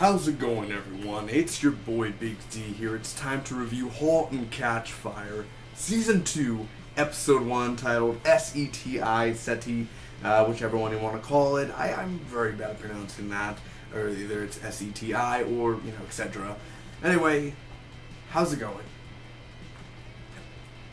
How's it going, everyone? It's your boy Big D here. It's time to review Halt and Catch Fire, Season 2, Episode 1, titled SETI, whichever one you want to call it. I'm very bad at pronouncing that, or either it's SETI or, etc. Anyway, how's it going?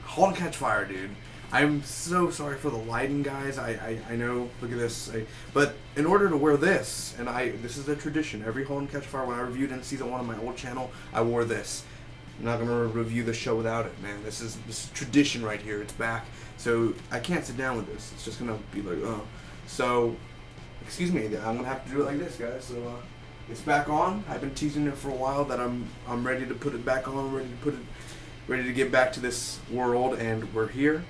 Halt and Catch Fire, dude. I'm so sorry for the lighting, guys. I know, look at this. But in order to wear this, and this is a tradition, every Halt and Catch Fire, when I reviewed in Season 1 on my old channel, I wore this. I'm not going to review the show without it, man. This is tradition right here. It's back. So I can't sit down with this. It's just going to be like, oh. So, excuse me, I'm going to have to do it like this, guys. So, it's back on. I've been teasing it for a while that I'm ready to put it back on, ready to get back to this world, and we're here.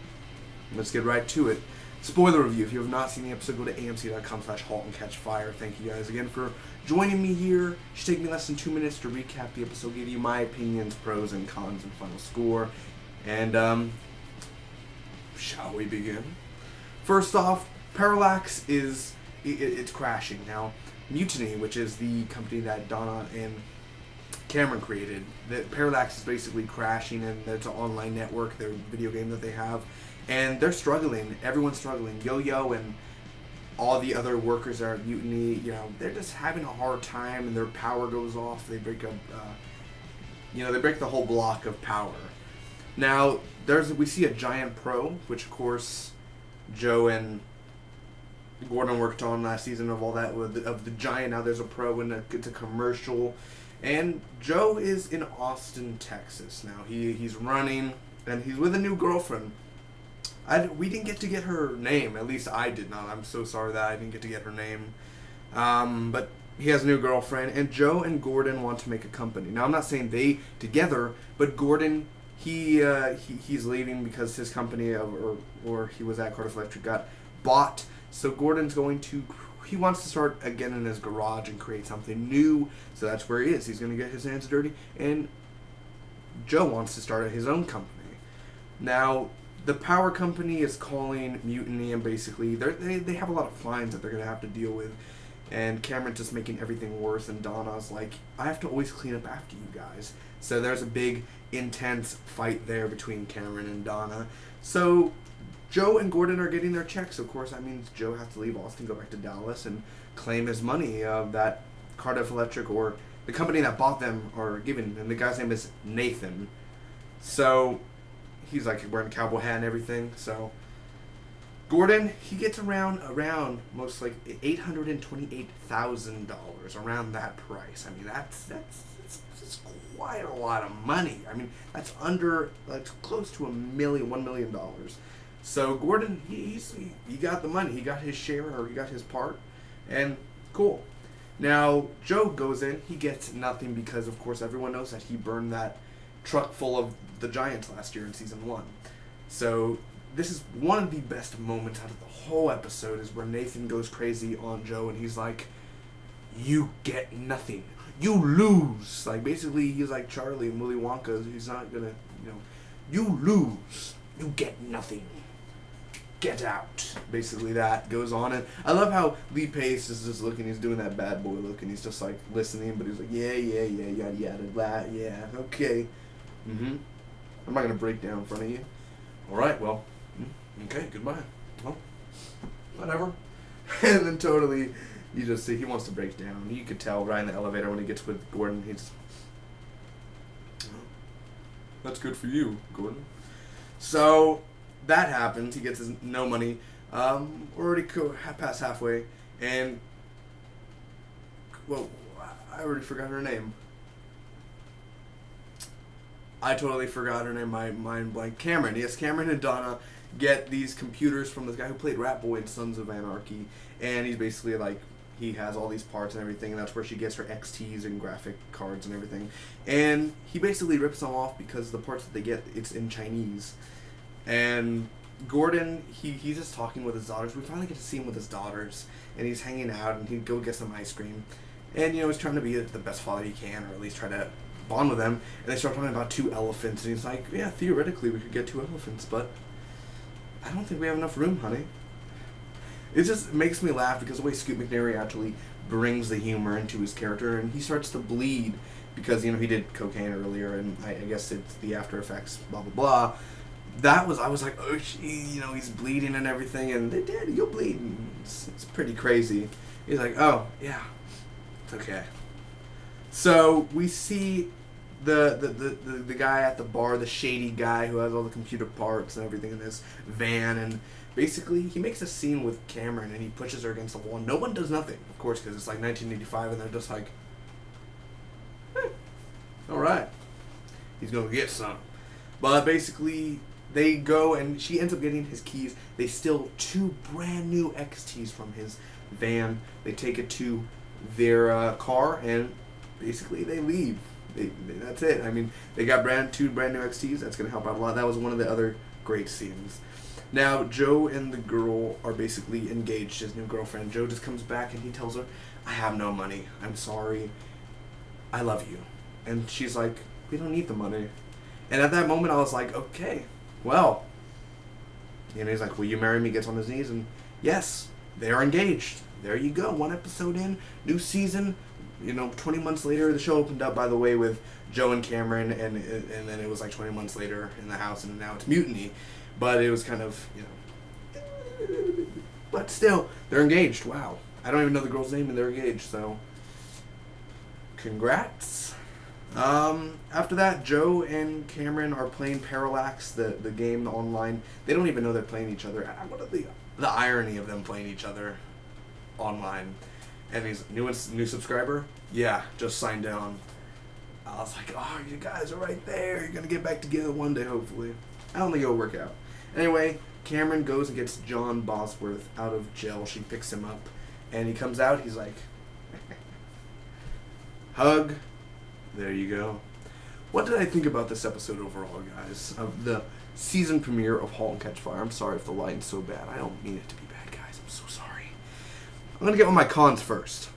Let's get right to it. Spoiler review. If you have not seen the episode, go to amc.com/halt and catch fire. Thank you guys again for joining me here. It should take me less than 2 minutes to recap the episode, give you my opinions, pros and cons, and final score. And, shall we begin? First off, Parallax it's crashing. Now, Mutiny, which is the company that Donna and Cameron created, that Parallax is basically crashing, and it's an online network, their video game that they have. And they're struggling. Everyone's struggling. Yo-Yo and all the other workers that are at Mutiny, they're just having a hard time, and their power goes off. They break up, they break the whole block of power. Now, we see a giant pro, which of course Joe and Gordon worked on last season of all that of the giant. Now there's a pro, and it's a commercial. And Joe is in Austin, Texas. Now he's running, and he's with a new girlfriend. We didn't get to get her name. At least I did not. I'm so sorry that I didn't get to get her name. But he has a new girlfriend, and Joe and Gordon want to make a company. Now, I'm not saying they together, but Gordon, he's leaving because his company, or he was at Cardiff Electric, got bought. So Gordon's he wants to start again in his garage and create something new. So that's where he is. He's going to get his hands dirty. And Joe wants to start his own company. Now, the power company is calling Mutiny, and basically they have a lot of fines that they're going to have to deal with. And Cameron's just making everything worse, and Donna's like, I have to always clean up after you guys. So there's a big, intense fight there between Cameron and Donna. So Joe and Gordon are getting their checks. Of course, that means Joe has to leave Austin, go back to Dallas, and claim his money that Cardiff Electric, or the company that bought them, are giving. And the guy's name is Nathan. So he's like wearing a cowboy hat and everything. So Gordon, he gets around most like $828,000, around that price. I mean, that's quite a lot of money. I mean, that's close to $1 million. So Gordon, he got the money. He got his share, or he got his part, and cool. Now Joe goes in. He gets nothing because, of course, everyone knows that he burned that truck full of the Giants last year in Season 1. So this is one of the best moments out of the whole episode, is where Nathan goes crazy on Joe, and he's like, you get nothing. You lose. Like, basically, he's like Charlie and Willy Wonka. He's not gonna, you lose. You get nothing. Get out. Basically, that goes on. And I love how Lee Pace is just looking. He's doing that bad boy look, and he's just like listening, but he's like, yeah, yada, yada, blah, yeah, okay. I'm not going to break down in front of you. Alright, well, okay, goodbye. Well, whatever. And then totally, you just see, he wants to break down. You could tell right in the elevator when he gets with Gordon, he's, that's good for you, Gordon. So that happens. He gets his no money. Already past halfway, and, well, I already forgot her name. I totally forgot her name. My mind blank. Cameron. Yes, Cameron and Donna get these computers from this guy who played Rat Boy in Sons of Anarchy, and he's basically like, he has all these parts and everything, and that's where she gets her XTs and graphic cards and everything. And he basically rips them off because the parts that they get, it's in Chinese. And Gordon, he's just talking with his daughters. We finally get to see him with his daughters, and he's hanging out, and he'd go get some ice cream. And, he's trying to be the best father he can, or at least try to bond with them. And they start talking about 2 elephants, and he's like, yeah, theoretically we could get 2 elephants, but I don't think we have enough room, honey. It just makes me laugh because the way Scoot McNairy actually brings the humor into his character, and he starts to bleed because, you know, he did cocaine earlier, and I guess it's the after effects, blah, blah, blah. I was like, oh, you know, he's bleeding and everything, and they did, you'll bleed. It's pretty crazy. He's like, oh, yeah, it's okay. So we see the guy at the bar, the shady guy who has all the computer parts and everything in this van, and basically he makes a scene with Cameron, and he pushes her against the wall. No one does nothing, of course, because it's like 1985, and they're just like, all right, he's gonna get some. But basically, they go, and she ends up getting his keys. They steal 2 brand new XTs from his van. They take it to their car, and basically they leave. That's it. I mean, they got 2 brand new XTs. That's gonna help out a lot. That was one of the other great scenes. Now, Joe and the girl are basically engaged, his new girlfriend. Joe just comes back and he tells her, I have no money. I'm sorry. I love you. And she's like, we don't need the money. And at that moment, I was like, okay, well. And he's like, will you marry me? Gets on his knees, and yes, they are engaged. There you go. 1 episode in, new season. You know, 20 months later, the show opened up, by the way, with Joe and Cameron, and then it was like 20 months later in the house, and now it's Mutiny. But it was kind of, you know, but still, they're engaged. Wow. I don't even know the girl's name, and they're engaged, so congrats. After that, Joe and Cameron are playing Parallax, the game online. They don't even know they're playing each other. What are the irony of them playing each other online? And he's new subscriber? Yeah, just signed down. I was like, oh, you guys are right there. You're gonna get back together one day, hopefully. I don't think it'll work out. Anyway, Cameron goes and gets John Bosworth out of jail. She picks him up, and he comes out. He's like, hug. There you go. What did I think about this episode overall, guys? Of the season premiere of Halt and Catch Fire. I'm sorry if the lighting's so bad. I don't mean it to be bad, guys. I'm so sorry. I'm going to get on my cons first.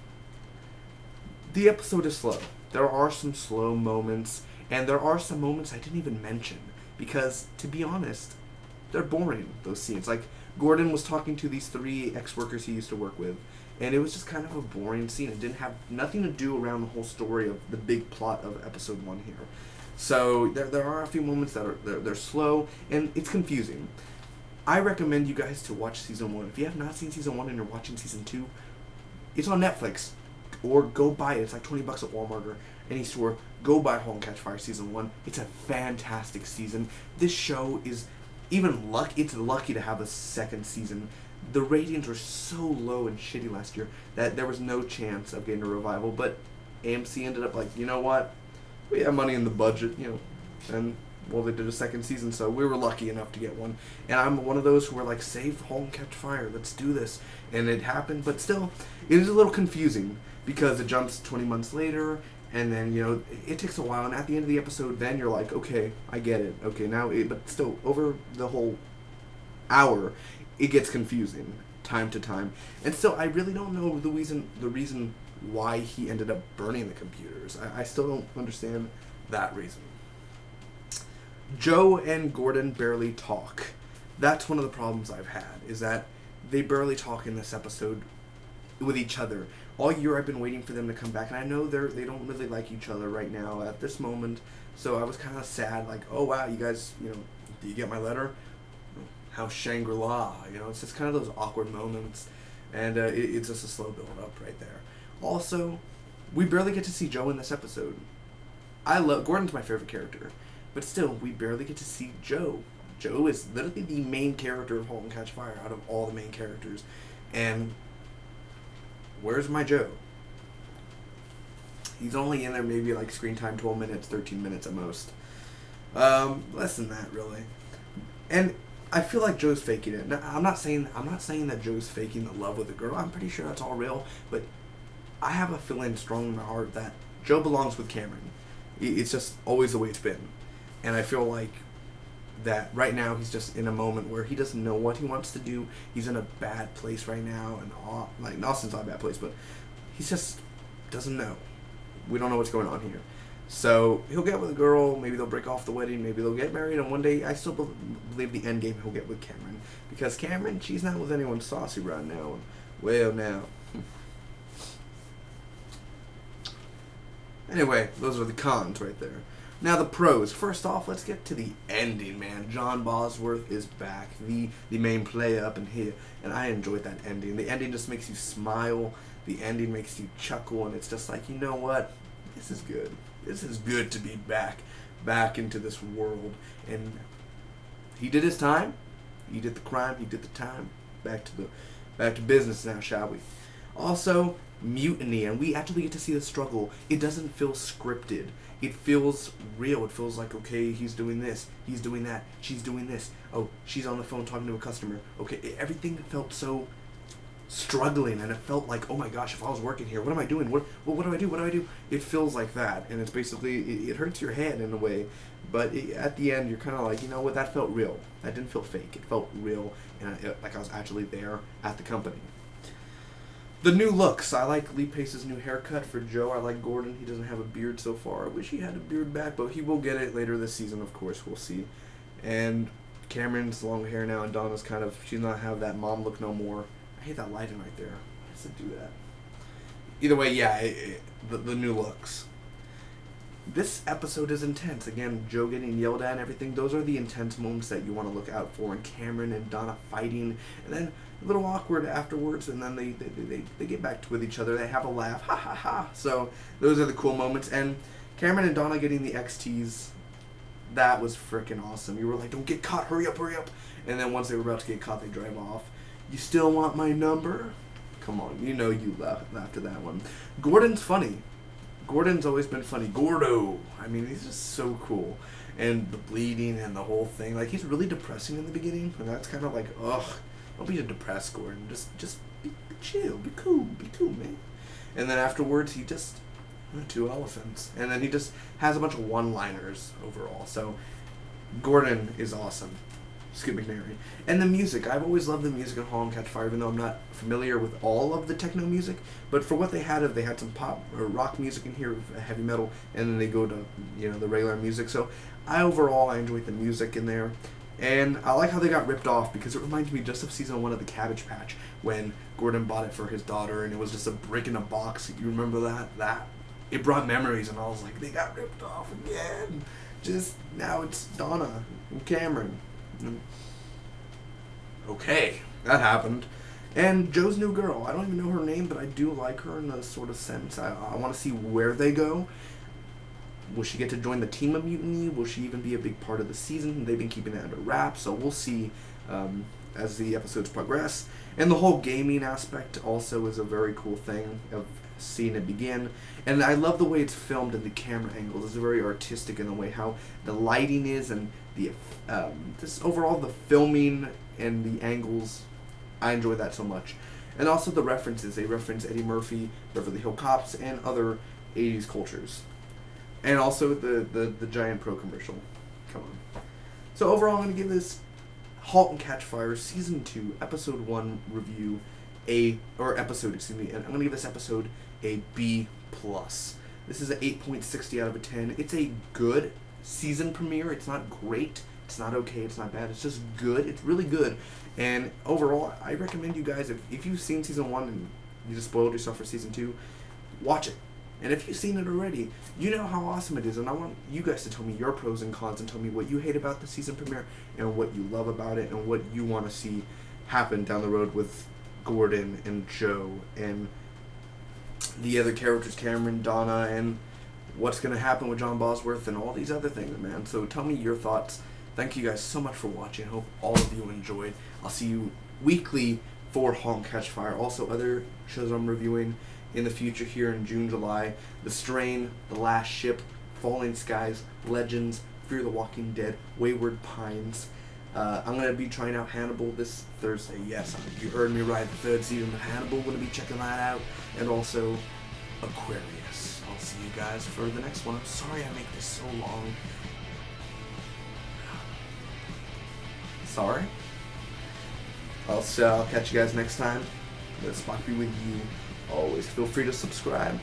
The episode is slow. There are some slow moments, and there are some moments I didn't even mention. Because, to be honest, they're boring, those scenes. Like, Gordon was talking to these 3 ex-workers he used to work with, and it was just kind of a boring scene. It didn't have nothing to do around the whole story of the big plot of episode 1 here. So there are a few moments that are they're slow, and it's confusing. I recommend you guys to watch season 1. If you have not seen season 1 and you're watching season 2, it's on Netflix, or go buy it. It's like $20 at Walmart or any store. Go buy Halt and Catch Fire season 1. It's a fantastic season. This show is even lucky. It's lucky to have a second season. The ratings were so low and shitty last year that there was no chance of getting a revival, but AMC ended up like, you know what? We have money in the budget, you know, and, well, they did a second season, so we were lucky enough to get one. And I'm one of those who were like, save Halt and Catch Fire, let's do this. And it happened, but still, it is a little confusing because it jumps 20 months later, and then, you know, it takes a while, and at the end of the episode, then you're like, okay, I get it. Okay, now, but still, over the whole hour, it gets confusing time to time. And still, I really don't know the reason why he ended up burning the computers. I still don't understand that reason. Joe and Gordon barely talk. That's one of the problems I've had, is that they barely talk in this episode with each other. All year I've been waiting for them to come back, and I know they don't really like each other right now at this moment, so I was kind of sad, like, oh wow, you guys, you know, do you get my letter? How's Shangri-La? You know, it's just kind of those awkward moments, and it's just a slow build-up right there. Also, we barely get to see Joe in this episode. Gordon's my favorite character, but still, we barely get to see Joe. Joe is literally the main character of Halt and Catch Fire out of all the main characters, and where's my Joe? He's only in there maybe like screen time 12 minutes, 13 minutes at most. Less than that, really. And I feel like Joe's faking it. Now, I'm not saying that Joe's faking the love with the girl. I'm pretty sure that's all real, but I have a feeling strong in my heart that Joe belongs with Cameron. It's just always the way it's been. And I feel like that right now he's just in a moment where he doesn't know what he wants to do. He's in a bad place right now, and like Austin's not a bad place, but he just doesn't know. We don't know what's going on here. So he'll get with a girl, maybe they'll break off the wedding, maybe they'll get married, and one day I still believe the end game he'll get with Cameron. Because Cameron, she's not with anyone saucy right now. Well, now. Anyway, those are the cons right there. Now the pros. First off, let's get to the ending, man. John Bosworth is back, the main player up in here, and I enjoyed that ending. The ending just makes you smile. The ending makes you chuckle, and it's just like, you know what? This is good. This is good to be back into this world. And he did his time. He did the crime. He did the time. Back to business now, shall we? Also, mutiny, and we actually get to see the struggle. It doesn't feel scripted. It feels real. It feels like, okay, he's doing this, he's doing that, she's doing this. Oh, she's on the phone talking to a customer. Okay, everything felt so struggling, and it felt like, oh my gosh, if I was working here, what am I doing? What do I do? What do I do? It feels like that, and it's basically, it hurts your head in a way, but at the end, you're kind of like, you know what, that felt real. That didn't feel fake. It felt real, and like I was actually there at the company. The new looks. I like Lee Pace's new haircut for Joe. I like Gordon. He doesn't have a beard so far. I wish he had a beard back, but he will get it later this season, of course. We'll see. And Cameron's long hair now, and Donna's kind of, she's not have that mom look no more. I hate that lighting right there. Why does it do that? Either way, yeah, the new looks. This episode is intense. Again, Joe getting yelled at and everything. Those are the intense moments that you want to look out for. And Cameron and Donna fighting, and then a little awkward afterwards, and then they get back with each other. They have a laugh, ha ha ha. So those are the cool moments. And Cameron and Donna getting the XTs, that was freaking awesome. You were like, don't get caught, hurry up, hurry up. And then once they were about to get caught, they drive off. You still want my number? Come on, you know you laughed at that one. Gordon's funny. Gordon's always been funny. Gordo. I mean, he's just so cool. And the bleeding and the whole thing. Like, he's really depressing in the beginning. And that's kind of like, ugh. Don't be a depressed Gordon. Just be chill. Be cool. Be cool, man. And then afterwards, he just... two elephants. And then he just has a bunch of one-liners overall. So, Gordon is awesome. Skip McNary. And the music. I've always loved the music of Halt and Catch Fire, even though I'm not familiar with all of the techno music. But for what they had some pop or rock music in here, heavy metal, and then they go to, you know, the regular music. So I enjoyed the music in there. And I like how they got ripped off, because it reminds me just of season 1 of the Cabbage Patch, when Gordon bought it for his daughter, and it was just a brick in a box. You remember that? It brought memories, and I was like, they got ripped off again. Just now it's Donna and Cameron. Okay, that happened. And Joe's new girl. I don't even know her name, but I do like her in a sort of sense. I want to see where they go. Will she get to join the team of Mutiny? Will she even be a big part of the season? They've been keeping that under wraps, so we'll see as the episodes progress. And the whole gaming aspect also is a very cool thing of seeing it begin. And I love the way it's filmed and the camera angles. It's very artistic in the way how the lighting is, and the just overall the filming and the angles. I enjoy that so much. And also the references. They reference Eddie Murphy, Beverly Hills Cops, and other 80s cultures. And also the Giant Pro commercial. Come on. So overall, I'm going to give this Halt and Catch Fire Season 2, Episode 1 review and I'm going to give this episode a B+. This is an 8.60 out of a 10. It's a good season premiere. It's not great. It's not okay. It's not bad. It's just good. It's really good. And overall, I recommend you guys, if you've seen Season 1 and you just spoiled yourself for Season 2, watch it. And if you've seen it already, you know how awesome it is. And I want you guys to tell me your pros and cons and tell me what you hate about the season premiere and what you love about it and what you want to see happen down the road with Gordon and Joe and the other characters, Cameron, Donna, and what's going to happen with John Bosworth and all these other things, man. So tell me your thoughts. Thank you guys so much for watching. Hope all of you enjoyed. I'll see you weekly for Halt and Catch Fire. Also, other shows I'm reviewing in the future here in June, July. The Strain, The Last Ship, Falling Skies, Legends, Fear the Walking Dead, Wayward Pines. I'm going to be trying out Hannibal this Thursday. Yes, you heard me right. The third season of Hannibal. Going to be checking that out. And also Aquarius. I'll see you guys for the next one. I'm sorry I make this so long. Sorry. I'll catch you guys next time. Let Spock be with you always. Feel free to subscribe.